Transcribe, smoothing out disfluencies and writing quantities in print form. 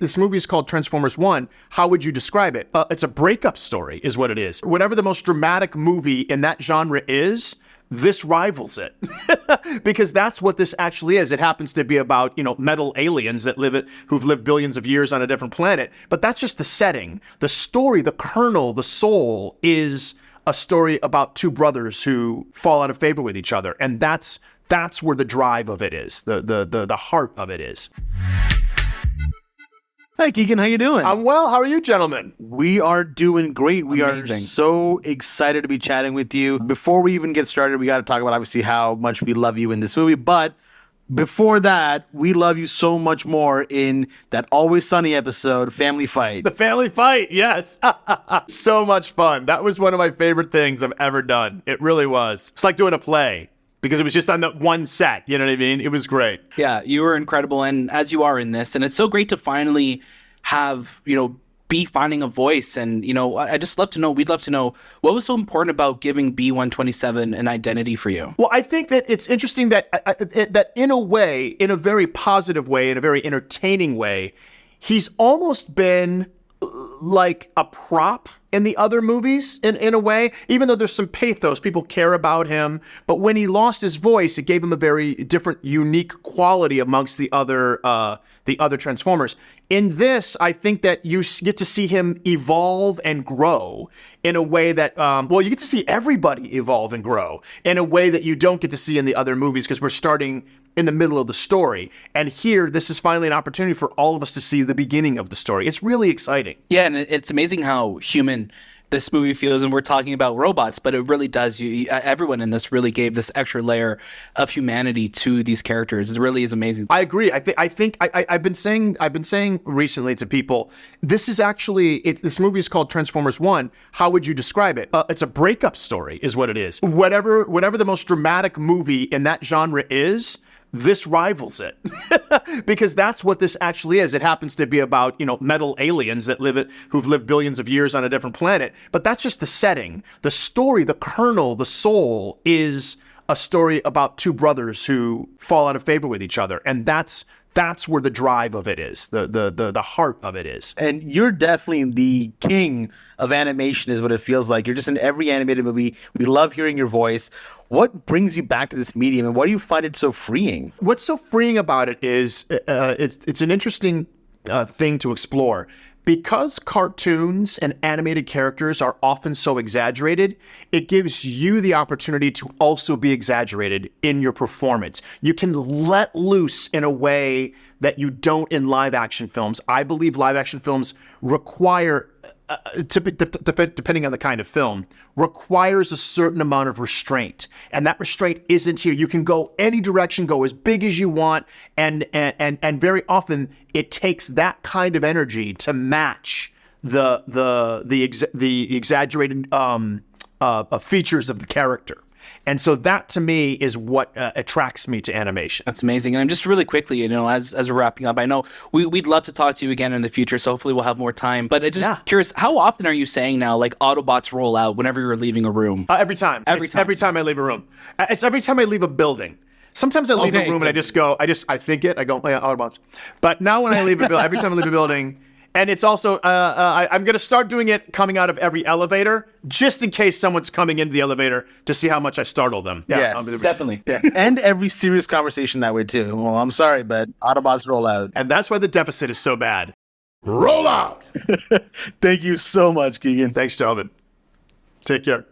This movie is called Transformers 1. How would you describe it? It's a breakup story is what it is. Whatever the most dramatic movie in that genre is, this rivals it. Because that's what this actually is. It happens to be about, metal aliens who've lived billions of years on a different planet. But that's just the setting. The story, the kernel, the soul is a story about two brothers who fall out of favor with each other. And that's where the drive of it is. The heart of it is. Hi, Keegan. How you doing? I'm well. How are you, gentlemen? We are doing great. We Amazing. are so excited to be chatting with you. Before we even get started, we got to talk about obviously how much we love you in this movie. But before that, we love you so much more in that Always Sunny episode, Family Fight. The Family Fight, yes. So much fun. That was one of my favorite things I've ever done. It really was. It's like doing a play. Because it was just on that one set, you know what I mean? It was great. Yeah, you were incredible, and as you are in this, and it's so great to finally have, B finding a voice, and, we'd love to know what was so important about giving B127 an identity for you? Well, I think that it's interesting that that in a way, in a very positive way, in a very entertaining way, he's almost been like a prop in the other movies in a way, even though there's some pathos, people care about him. But when he lost his voice, it gave him a very different, unique quality amongst the other Transformers. In this, I think that you get to see him evolve and grow in a way that, you get to see everybody evolve and grow in a way that you don't get to see in the other movies because we're starting in the middle of the story. And here, this is finally an opportunity for all of us to see the beginning of the story. It's really exciting. Yeah, and it's amazing how human this movie feels, and we're talking about robots, but it really does. Everyone in this really gave this extra layer of humanity to these characters. It really is amazing. I agree. I've been saying recently to people, this is actually this movie is called Transformers 1. How would you describe it? It's a breakup story, is what it is. Whatever the most dramatic movie in that genre is, this rivals it. Because that's what this actually is. It happens to be about, metal aliens who've lived billions of years on a different planet. But that's just the setting. The story, the kernel, the soul is a story about two brothers who fall out of favor with each other. And that's where the drive of it is. The heart of it is. And you're definitely the king of animation is what it feels like. You're just in every animated movie. We love hearing your voice. What brings you back to this medium, and why do you find it so freeing? What's so freeing about it is it's an interesting thing to explore. Because cartoons and animated characters are often so exaggerated, it gives you the opportunity to also be exaggerated in your performance. You can let loose in a way that you don't in live action films. I believe live action films require, depending on the kind of film, requires a certain amount of restraint. And that restraint isn't here. You can go any direction, go as big as you want, and very often it takes that kind of energy to match the exaggerated features of the character. And so that, to me, is what attracts me to animation. That's amazing. And I'm just really quickly, as we're wrapping up, I know we'd love to talk to you again in the future, so hopefully we'll have more time. But I'm just curious, how often are you saying now, like, Autobots roll out whenever you're leaving a room? Every time. Every time I leave a room. It's every time I leave a building. Sometimes I leave a room and I go, Autobots. But now when I leave a building, every time I leave a building, and it's also, I'm going to start doing it coming out of every elevator, just in case someone's coming into the elevator to see how much I startle them. Yes, definitely. Yeah. And every serious conversation that way, too. Well, I'm sorry, but Autobots roll out. And that's why the deficit is so bad. Roll out! Thank you so much, Keegan. Thanks, gentlemen. Take care.